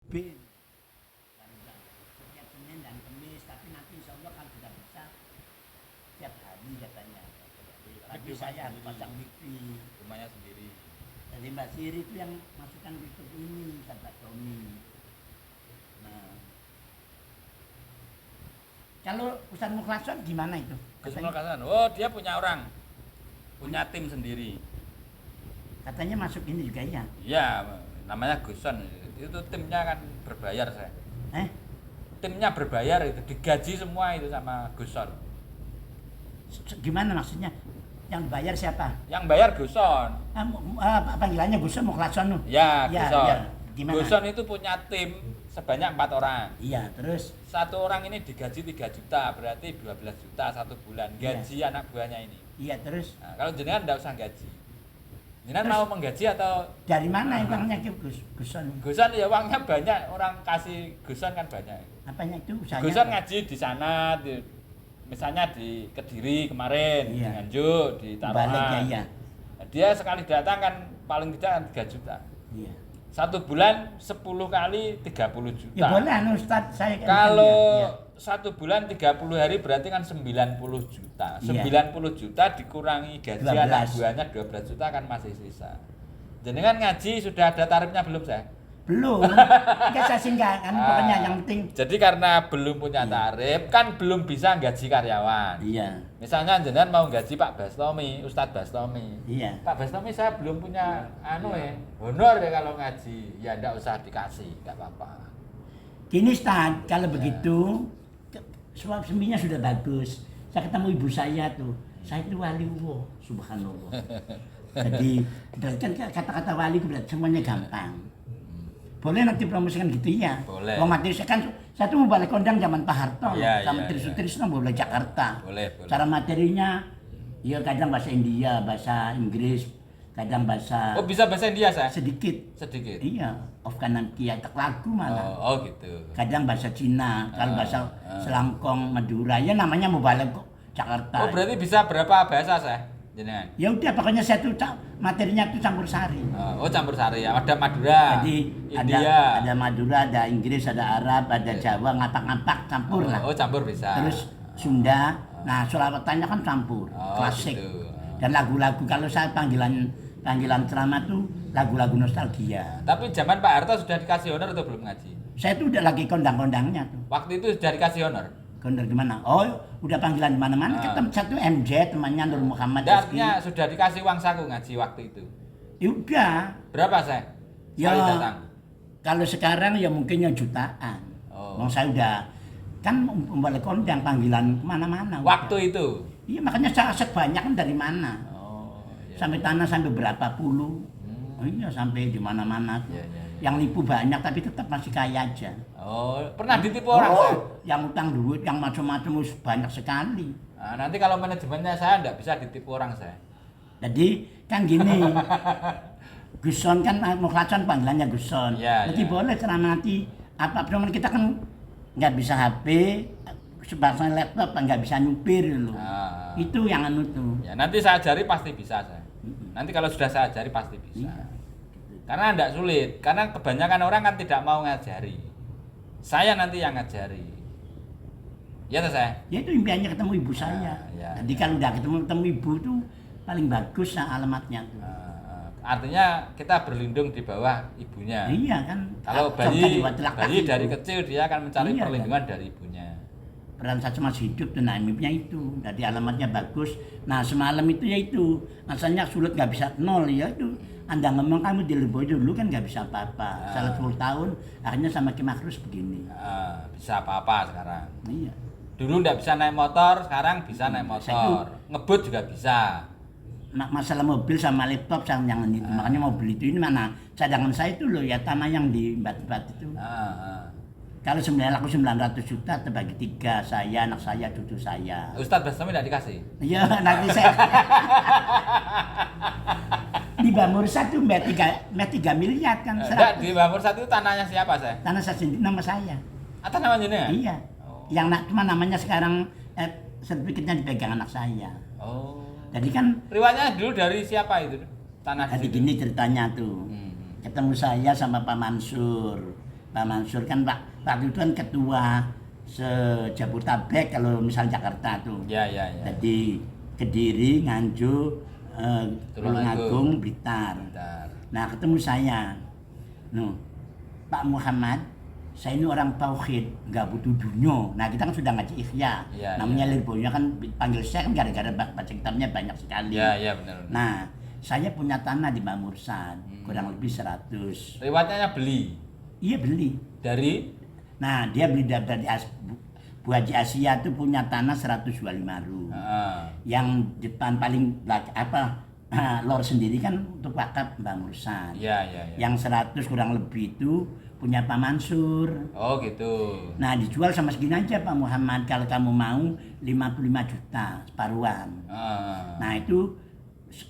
bin setiap Senin dan Kamis, tapi nanti insya Allah kalau tidak bisa setiap hari katanya. Tapi saya harus pasang wifi rumahnya sendiri. dari Mbak Siri itu yang masukkan YouTube ini kata Tommy. Nah, kalau Ustadz Mukhlason gimana itu? Gus Mulkasan, oh dia punya orang, punya tim sendiri. Katanya masuk ini juga ya? Iya, namanya Guson. Itu timnya kan berbayar saya. Timnya berbayar itu, digaji semua itu sama Guson. Gimana maksudnya? Yang bayar siapa? Yang bayar Guson. Panggilannya Guson Mukhlason. Ya, Ya, Guson. ya. Gimana? Guson itu punya tim sebanyak 4 orang. Iya, terus Satu orang ini digaji 3 juta, berarti 12 juta satu bulan gaji anak buahnya ini. iya terus Nah, kalau jenengan enggak usah gaji. Jenengan Terus? mau menggaji atau dari mana uangnya ke Guson? Guson ya uangnya banyak, orang kasih Guson kan banyak. Apanya itu usahanya? Guson ngaji di sana, misalnya di Kediri kemarin, Iya. di Nganjuk, di Balik ya, Taruman. iya. Dia sekali datang kan paling tidak kan 3 juta. Iya. Satu bulan 10 kali 30 juta. Ya boleh anu Ustaz, saya kan Kalau iya. satu bulan 30 hari berarti kan 90 juta. Iya. 90 juta dikurangi gaji 12. anak buahnya 12 juta kan masih sisa. Jenengan ngaji sudah ada tarifnya belum saya? Belum. Enggak saya singgah kan pokoknya yang penting. Jadi karena belum punya tarif kan belum bisa gaji karyawan. Iya. Misalnya jenengan mau gaji Pak Bastomi, Ustadz Bastomi. Iya. Pak Bastomi saya belum punya honor ya kalau ngaji. Ya enggak usah dikasih, enggak apa-apa. Gini Ustaz, kalau begitu suap sembinya sudah bagus. Saya ketemu ibu saya tuh. Saya itu wali Allah, subhanallah. Jadi kan kata-kata wali itu berarti semuanya gampang. Boleh nanti promosikan gitu ya. Boleh. Wong materi saya tuh mau balik kondang zaman Pak Harto, Iya, sama iya, Trisutrisno boleh Jakarta. Boleh, boleh. Cara materinya ya kadang bahasa India, bahasa Inggris, kadang bahasa Oh, bisa bahasa India saya? sedikit. Sedikit. Iya, of kanan kiri tak lagu malah. Oh, gitu. Kadang bahasa Cina, kalau bahasa Selangkong, Madura, ya namanya mau balik kok Jakarta. Oh, berarti bisa berapa bahasa saya? Jenengan? Ya udah pokoknya saya tuh materinya tuh campur sari. Oh, campur sari ya. Ada Madura. Jadi India. ada Madura, ada Inggris, ada Arab, ada Jawa, ngapak-ngapak campur lah. Oh, campur bisa. Terus Sunda, nah sulawetannya kan campur, Oh, klasik. gitu. Dan lagu-lagu kalau saya panggilan ceramah tuh lagu-lagu nostalgia. Tapi zaman Pak Harto sudah dikasih honor atau belum ngaji? Saya tuh udah lagi kondang-kondangnya tuh. Waktu itu sudah dikasih honor? Kondang gimana? Oh, udah panggilan di mana-mana. Ketemu satu MJ temannya Nur Muhammad Rizky. Artinya sudah dikasih uang saku ngaji waktu itu. Ya udah. Berapa saya? Ya, Sekali datang. kalau sekarang ya mungkin yang jutaan. Oh. Wong saya udah kan balik kondang panggilan kemana-mana. Waktu itu. Iya makanya saya aset banyak kan dari mana? Oh, iya. Sampai tanah sampai berapa puluh. Oh iya sampai di mana-mana. Iya, iya, iya. Yang nipu banyak tapi tetap masih kaya aja. Oh, pernah ditipu orang saya? Yang utang duit, yang macam-macam banyak sekali. Nah, nanti kalau manajemennya saya enggak bisa ditipu orang saya. Jadi kan gini, Guson kan Mukhlason panggilannya Guson. Iya, Jadi iya. boleh ceramah nanti apa cuman kita kan nggak bisa HP, sebagai laptop nggak bisa nyupir loh. Ah. Itu yang anu tuh. Ya, nanti saya ajari pasti bisa saya. Nanti kalau sudah saya ajari pasti bisa. Iya. Karena enggak sulit, karena kebanyakan orang kan tidak mau ngajari. Saya nanti yang ngajari. Ya toh saya? Ya itu impiannya ketemu ibu saya. ya, Jadi kalau udah ketemu ibu tuh paling bagus lah alamatnya tuh. Artinya kita berlindung di bawah ibunya. Iya kan. Kalau Coba bayi diwatelak bayi kaki dari tuh. kecil dia akan mencari Iya, perlindungan dari ibunya. Peran saya masih hidup tuh nah mimpinya itu. Jadi alamatnya bagus. Nah semalam itu ya itu. Rasanya sulit nggak bisa nol ya itu. Anda ngomong kamu di Leboyo dulu kan nggak bisa apa-apa. Salah 10 tahun akhirnya sama Ki Makrus begini. Bisa apa-apa sekarang. Iya. Dulu nggak bisa naik motor, sekarang bisa naik motor. Ngebut juga bisa. Masalah mobil sama laptop sama yang itu. Makanya mobil itu ini mana cadangan saya itu loh ya tanah yang di Bat-Bat itu. Kalau sebenarnya aku 900 juta terbagi 3, saya, anak saya, cucu saya. Ustadz Bastomi tidak dikasih? Iya, nanti saya di Bamur 1 mbak 3 miliar kan. Enggak, di Bamur 1 itu tanahnya siapa saya? Tanah saya sendiri, nama saya. Atas namanya ini ya? Iya. Yang cuma namanya sekarang sertifikatnya dipegang anak saya. Oh. Jadi kan Riwayatnya dulu dari siapa itu? Tanah jadi di situ? gini ceritanya tuh. Ketemu saya sama Pak Mansur. Pak Mansur kan waktu itu kan ketua se-Jabodetabek kalau misal Jakarta tuh. Ya. Jadi Kediri, Nganjuk, Tulungagung, Blitar. Nah ketemu saya, Pak Muhammad, saya ini orang tauhid, nggak butuh dunia. Nah kita kan sudah ngaji Ihya, namanya Lirbonya kan panggil saya kan gara-gara baca kitabnya banyak sekali. Iya benar. Nah saya punya tanah di Mbah Mursad, kurang lebih 100. Riwayatnya beli. Iya beli. Dari? Nah dia beli dari Bu Haji Asia tuh punya tanah 125 ru. Yang depan paling lor sendiri kan untuk wakaf Mbah Mursad. Iya. Yang 100 kurang lebih itu punya Pak Mansur. Oh gitu. Nah dijual sama segini aja Pak Muhammad, kalau kamu mau 55 juta separuhan. Nah itu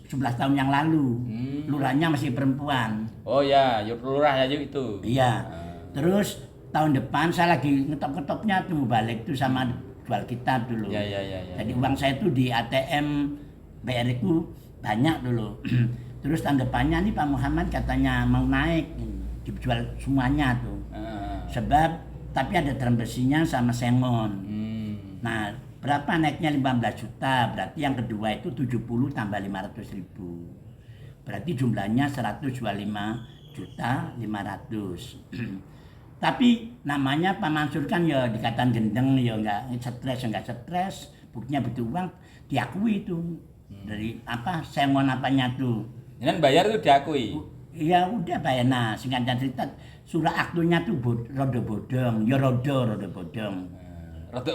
11 tahun yang lalu. Lurahnya masih perempuan. Oh ya, lurah aja itu. Iya. Terus tahun depan saya lagi ngetop-ngetopnya tuh balik tuh sama jual kitab dulu. Iya. Jadi uang saya tuh di ATM BRI ku banyak dulu. Terus tahun depannya nih Pak Muhammad katanya mau naik, dijual semuanya tuh. Sebab tapi ada drum besinya sama sengon. Nah, berapa naiknya 15 juta, berarti yang kedua itu 70 tambah 500 ribu. Berarti jumlahnya 125 juta 500. Tapi namanya Pak Mansur kan ya dikatakan gendeng, ya enggak stres. Buktinya butuh uang, diakui itu. Dari sengon apanya tuh. Ini bayar itu diakui? Ya udah bayar. Nah, singkat cerita, surat aktunya tuh rodo bodong. Rodok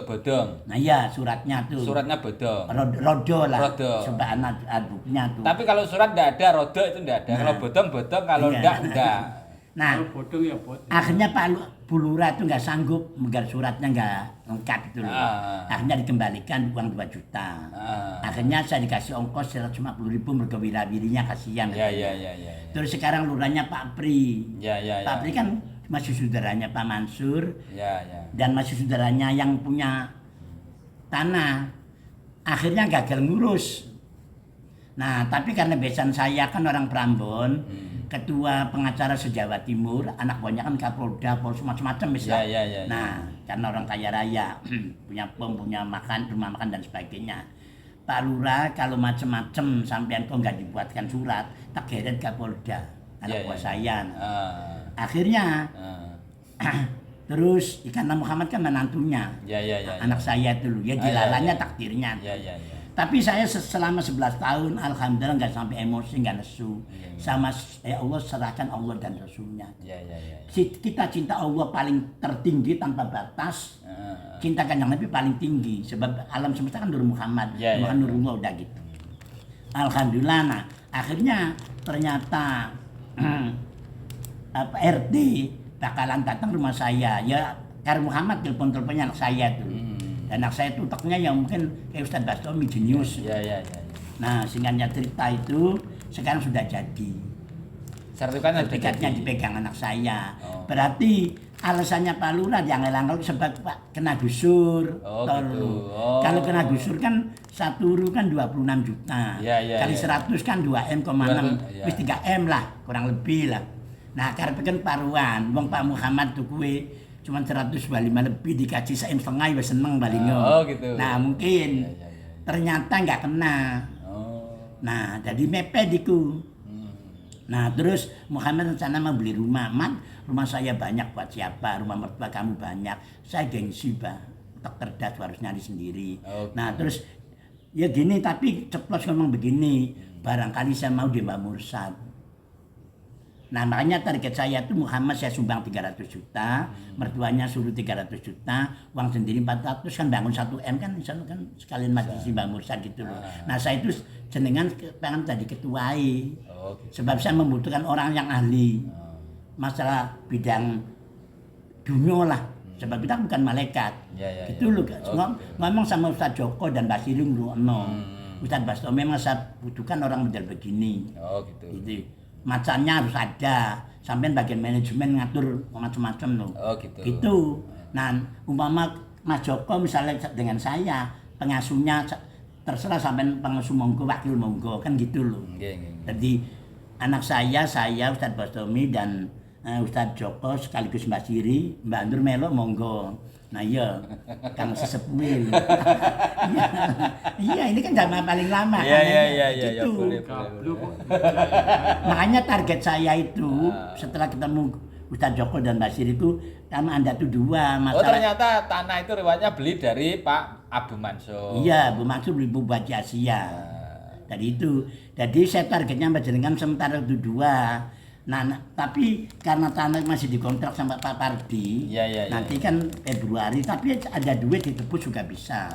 bodong. Nah iya suratnya tuh. Suratnya bodong. Rodo lah. Rodo. Sebab buktinya tuh. Tapi kalau surat enggak ada, rodo itu enggak ada. Nah, kalau bodong, kalau enggak. Nah, akhirnya Pak Bulura tuh nggak sanggup, menggar suratnya nggak lengkap itu loh. Akhirnya dikembalikan uang 2 juta. Akhirnya saya dikasih ongkos 150 ribu berkewira-wirinya, kasihan. Iya. Terus sekarang lurahnya Pak Pri. Pak Pri kan masih saudaranya Pak Mansur. Dan masih saudaranya yang punya tanah. Akhirnya gagal ngurus. Nah, tapi karena besan saya kan orang Prambon, ketua pengacara se-Jawa Timur, anak buahnya kan Kapolda, Polres macam-macam misalnya. Ya. Nah, karena orang kaya raya, punya punya makan, rumah makan dan sebagainya. Pak Lurah kalau macam-macam sampean kok nggak dibuatkan surat, tak geret Kapolda, anak buah saya. Akhirnya terus karena Muhammad kan menantunya, anak saya dulu, ya dilalanya takdirnya. Tapi saya selama 11 tahun alhamdulillah nggak sampai emosi, nggak nesu. Sama ya Allah, serahkan Allah dan Rasulnya. Kita cinta Allah paling tertinggi tanpa batas. Cinta Kanjeng Nabi paling tinggi. Sebab alam semesta kan Nur Muhammad, Nurullah udah gitu. Alhamdulillah. Nah akhirnya ternyata RT bakalan datang rumah saya. Ya karena Muhammad teleponnya anak saya tuh. Anak saya itu otaknya yang mungkin kayak Ustadz Bastomi jenius. Iya. Nah, singkatnya cerita itu sekarang sudah jadi. Sertifikatnya dipegang anak saya. Berarti alasannya Pak Lurah yang ngelang sebab Pak kena gusur. Gitu. Kalau kena gusur kan 1 ru kan 26 juta. Kali 100 kan 2M,6. Wis 3M lah, kurang lebih lah. Nah, karena kan paruan, wong Pak Muhammad tuh kue cuma 125 lebih dikasih sain setengah ya seneng balingo. Gitu. Nah mungkin ternyata nggak kena. Nah jadi mepet diku. Nah terus Muhammad rencana mau beli rumah. Rumah saya banyak buat siapa? Rumah mertua kamu banyak. Saya gengsi bah, tak cerdas harus nyari sendiri. Nah terus ya gini, tapi ceplos ngomong begini, barangkali saya mau di Mbah Mursad. Nah makanya target saya tuh Muhammad saya sumbang 300 juta, mertuanya suruh 300 juta, uang sendiri 400 kan bangun 1M kan, kan sekalian majelis Mbah Mursad gitu loh. Nah saya itu jenengan pengen tadi ketuai, sebab saya membutuhkan orang yang ahli masalah bidang dunia lah, sebab kita bukan malaikat. Gitu loh, ngomong sama Ustadz Joko dan Basiring dulu, Ustadz Basto memang saya butuhkan orang model begini. Gitu. Macannya harus ada, sampai bagian manajemen ngatur macam-macam loh. Gitu. Nah, umpama Mas Joko misalnya dengan saya, pengasuhnya terserah sampai pengasuh monggo, wakil monggo, kan gitu loh. Jadi anak saya Ustadz Bastomi dan Ustadz Joko sekaligus Mbak Siri, Mbak Nur Melo monggo. Nah iya, Kang Sesepuil. Iya, ini kan zaman paling lama. Iya, Gitu. boleh. Makanya target saya itu setelah ketemu Ustadz Joko dan Mbak Siri itu karena Anda tuh dua Oh, masalah. ternyata tanah itu riwayatnya beli dari Pak Abu Mansur. Iya, Bu Mansur beli Bupati Asia. Tadi itu. Jadi saya targetnya panjenengan sementara itu dua. Nah, tapi karena tanah masih dikontrak sama Pak Pardi, Iya. nanti kan Februari, tapi ada duit ditebus juga bisa.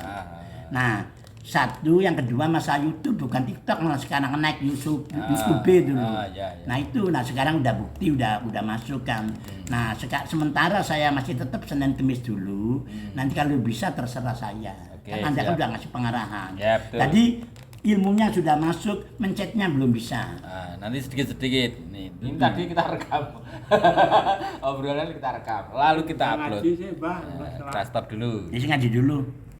Nah, satu, yang kedua masalah YouTube bukan TikTok, malah sekarang naik YouTube dulu. Iya. Nah itu, sekarang udah bukti, udah masuk kan. Nah sementara saya masih tetap Senin Kemis dulu. Nanti kalau bisa terserah saya. Oke, Kan Anda kan siap. udah ngasih pengarahan. Ya, betul. Tadi ilmunya sudah masuk, mencetnya belum bisa. Nah, nanti sedikit-sedikit. Ini tadi kita rekam. Obrolan kita rekam. Lalu kita upload. Ngaji sih, Mbah. Kita stop dulu. Jadi ngaji dulu.